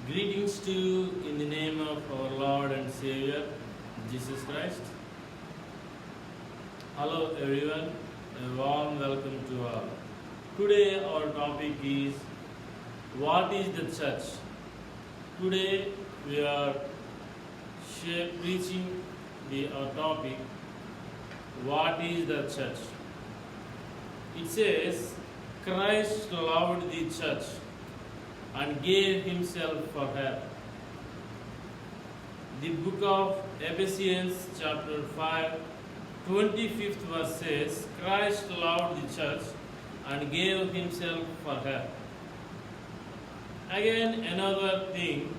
Greetings to you in the name of our Lord and Savior, Jesus Christ. Hello everyone, a warm welcome to all. Today our topic is what is the church? Today we are preaching our topic, what is the church? It says, Christ loved the church and gave himself for her. The book of Ephesians chapter 5, 25th verse says, Christ loved the church and gave himself for her. Again, another thing,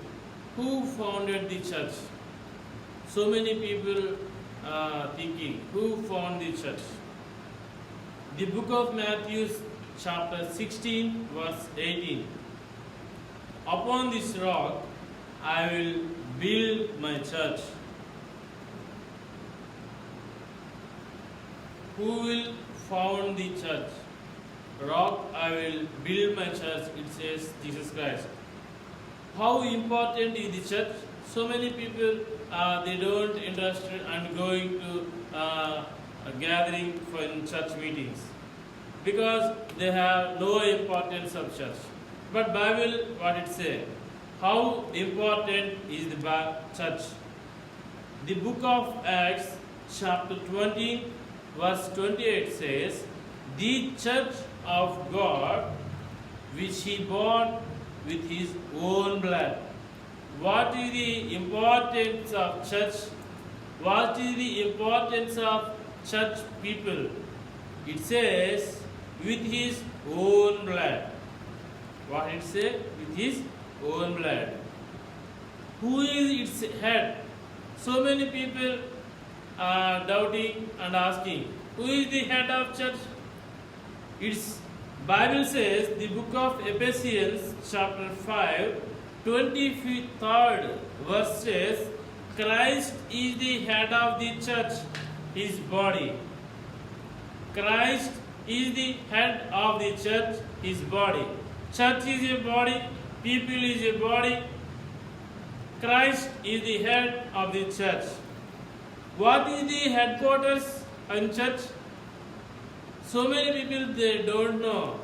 who founded the church? So many people are thinking, who founded the church? The book of Matthew chapter 16 verse 18. Upon this rock I will build my church. Who will found the church? Rock I will build my church, it says Jesus Christ. How important is the church? So many people they don't interested and going to a gathering for church meetings because they have no importance of church. But Bible, what it say? How important is the church? The book of Acts, chapter 20, verse 28 says, the church of God, which he bought with his own blood. What is the importance of church? What is the importance of church people? It says, with his own blood. What it say? With his own blood. Who is its head? So many people are doubting and asking, who is the head of church? Its Bible says, the book of Ephesians chapter 5, 23rd verse says, Christ is the head of the church, his body. Christ is the head of the church, his body. Church is a body, people is a body. Christ is the head of the church. What is the headquarters in church? So many people they don't know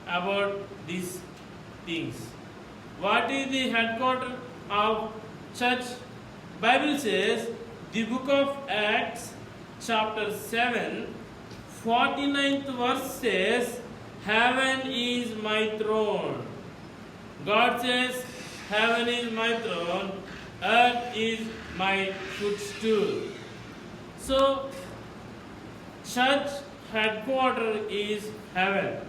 about these things. What is the headquarters of church? Bible says, the book of Acts chapter 7, 49th verse says, heaven is my throne. God says, heaven is my throne, earth is my footstool. So, church headquarters is heaven.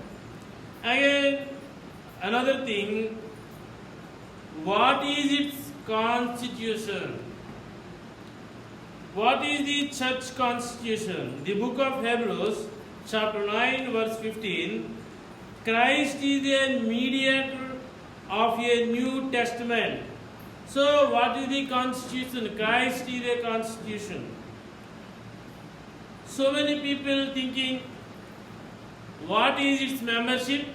Again, another thing, what is its constitution? What is the church constitution? The book of Hebrews, chapter 9, verse 15, Christ is a mediator of a New Testament. So, what is the constitution? Christ is a constitution. So many people thinking, what is its membership?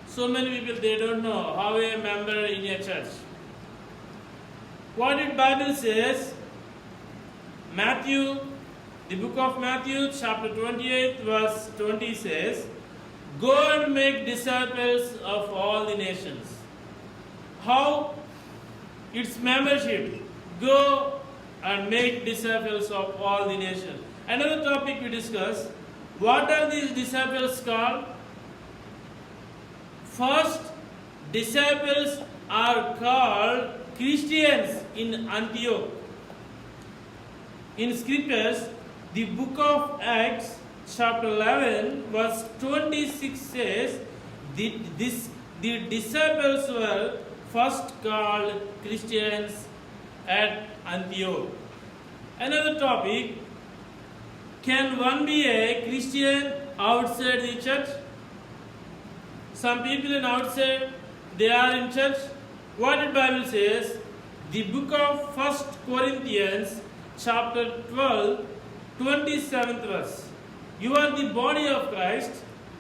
So many people they don't know how a member in a church. What did Bible says? Matthew, the book of Matthew, chapter 28, verse 20 says, go and make disciples of all the nations. How? Its membership. Go and make disciples of all the nations. Another topic we discuss, what are these disciples called? First, disciples are called Christians in Antioch. In scriptures, the book of Acts, chapter 11, verse 26 says, the disciples were first called Christians at Antioch. Another topic, can one be a Christian outside the church? Some people in outside, they are in church. What the Bible says? The book of 1 Corinthians, chapter 12, 27th verse. You are the body of Christ,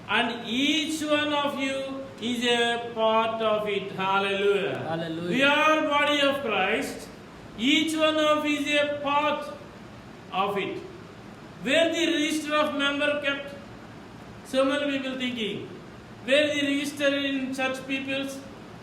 and each one of you is a part of it. Hallelujah. Hallelujah. We are body of Christ. Each one of is a part of it. Where the register of member kept? So many people thinking. Where the register in church peoples?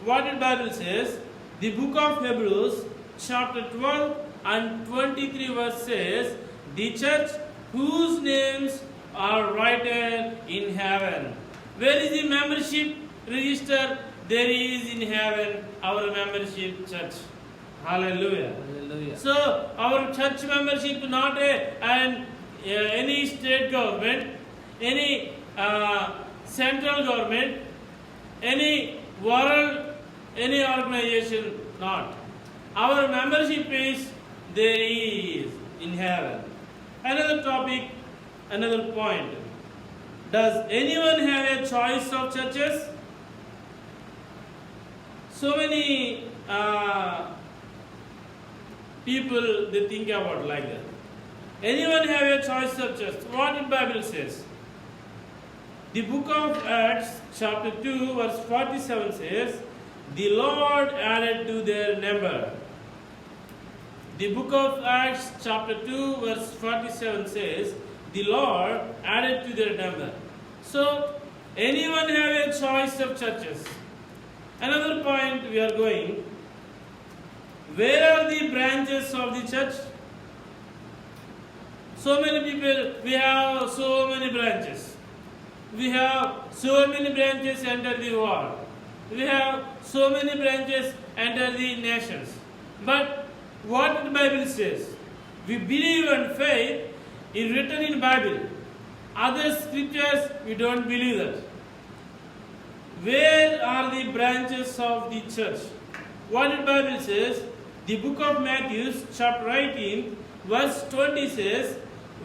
What the Bible says? The book of Hebrews, chapter 12 and 23 verse says, the church whose names are written in heaven. Where is the membership register? There is in heaven our membership church. Hallelujah. Hallelujah. So our church membership not any state government, any central government, any world, any organization, not. Our membership is there is in heaven. Another topic, another point. Does anyone have a choice of churches? So many people they think about like that. Anyone have a choice of church? What the Bible says? The book of Acts, chapter 2, verse 47 says, the Lord added to their number. The book of Acts, chapter 2, verse 47 says, the Lord added to their number. So, anyone have a choice of churches? Another point we are going. Where are the branches of the church? So many people, we have so many branches. We have so many branches under the world. We have so many branches under the nations. But what the Bible says, we believe and faith is written in Bible. Other scriptures, we don't believe that. Where are the branches of the church? What the Bible says, the book of Matthew, chapter 18, verse 20 says,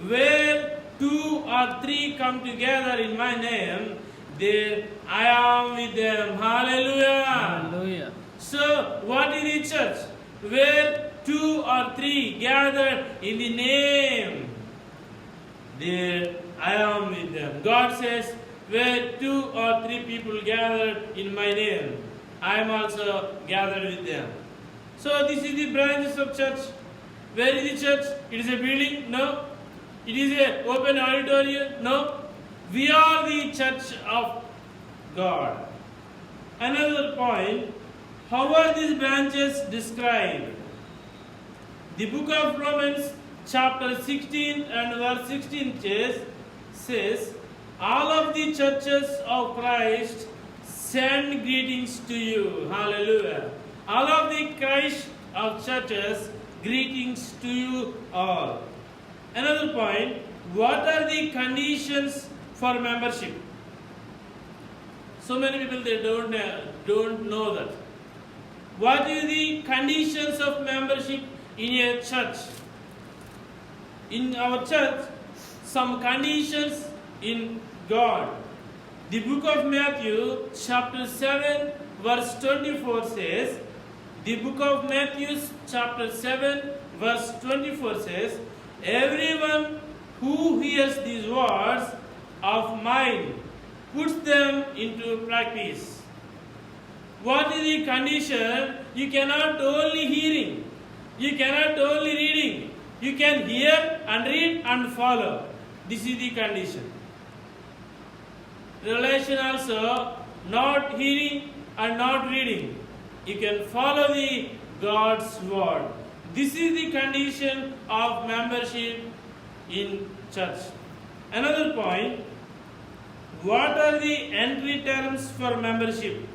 where 2 or 3 come together in my name, there I am with them. Hallelujah. Hallelujah. So, what is the church? Where 2 or 3 gather in the name, there I am with them. God says, where 2 or 3 people gather in my name, I am also gathered with them. So this is the branches of church. Where is the church? It is a building? No. It is an open auditorium? No. We are the church of God. Another point, how are these branches described? The book of Romans, chapter 16 and verse 16 says, all of the churches of Christ send greetings to you. Hallelujah. All of the Christ of churches, greetings to you all. Another point, what are the conditions for membership? So many people they don't know that. What is the conditions of membership in a church? In our church, some conditions in God. The book of Matthew, chapter 7, verse 24 says, the book of Matthew, chapter 7, verse 24 says, everyone who hears these words of mine puts them into practice. What is the condition? You cannot only hearing, you cannot only reading, you can hear and read and follow. This is the condition. Revelation also, not hearing and not reading. You can follow the God's word. This is the condition of membership in church. Another point, what are the entry terms for membership?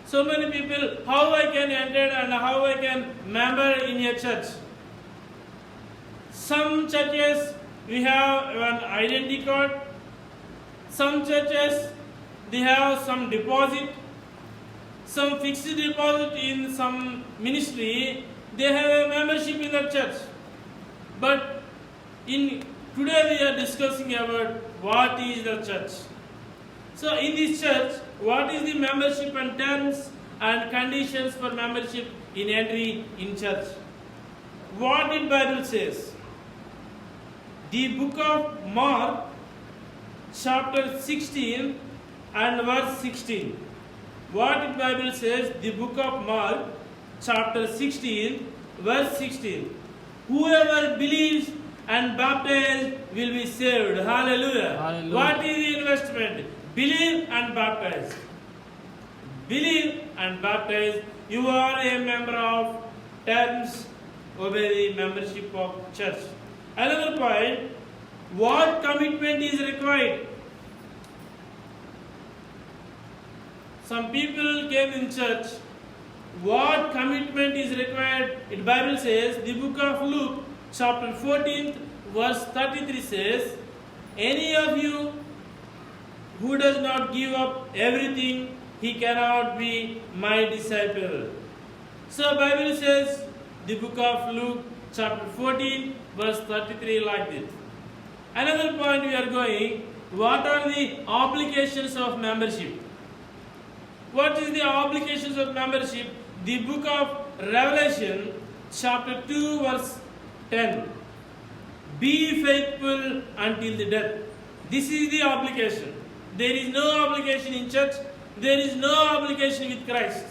So many people, how I can enter and how I can member in a church. Some churches, we have an identity card. Some churches, they have some deposit. Some fixed deposit in some ministry, they have a membership in the church. But today we are discussing about what is the church. So in this church, what is the membership and terms and conditions for membership in entry in church? What did Bible says? The book of Mark, chapter 16 and verse 16. What the Bible says, the book of Mark, chapter 16, verse 16. Whoever believes and baptized will be saved. Hallelujah. Hallelujah. What is the investment? Believe and baptize. Believe and baptize. You are a member of terms, obey the membership of church. Another point, what commitment is required? Some people came in church. What commitment is required? The Bible says, the book of Luke, chapter 14, verse 33 says, any of you who does not give up everything, he cannot be my disciple. So Bible says, the book of Luke, chapter 14, verse 33 like this. Another point we are going, what are the obligations of membership? What is the obligations of membership? The book of Revelation, chapter 2, verse 10. Be faithful until the death. This is the obligation. There is no obligation in church. There is no obligation with Christ.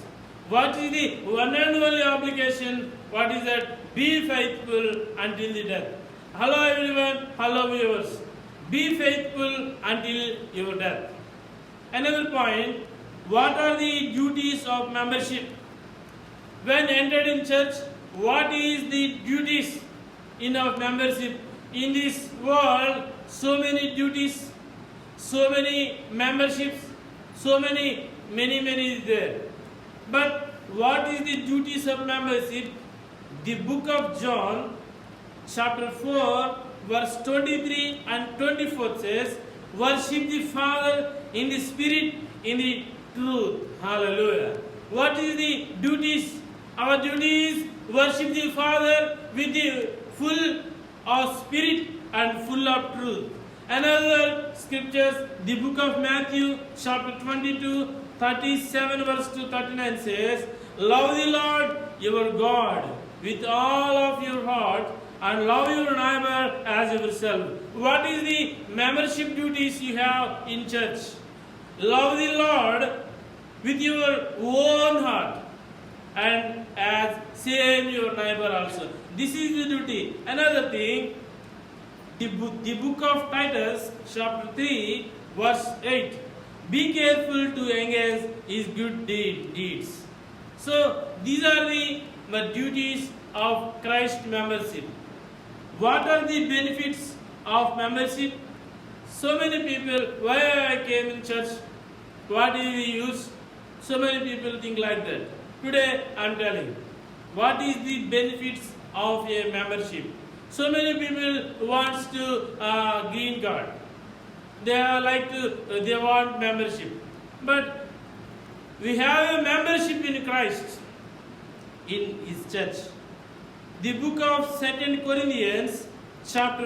What is the one and only obligation? What is that? Be faithful until the death. Hello everyone. Hello viewers. Be faithful until your death. Another point. What are the duties of membership? When entered in church, what is the duties in our membership? In this world, so many duties, so many memberships, so many is there. But what is the duties of membership? The book of John, chapter 4, verse 23 and 24 says, worship the Father in the Spirit, in the truth. Hallelujah. What is the duties? Our duty is worship the Father with the full of spirit and full of truth. Another scriptures, the book of Matthew, chapter 22, 37 verse to 39 says, love the Lord your God with all of your heart and love your neighbor as yourself. What is the membership duties you have in church? Love the Lord with your own heart and as same your neighbor also. This is the duty. Another thing, the book of Titus, chapter 3, verse 8. Be careful to engage his good deeds. So these are the duties of Christ membership. What are the benefits of membership? So many people, why I came in church? What do we use? So many people think like that. Today I am telling, what is the benefits of a membership? So many people wants to green card. They want membership. But we have a membership in Christ, in His church. The book of 2 Corinthians, chapter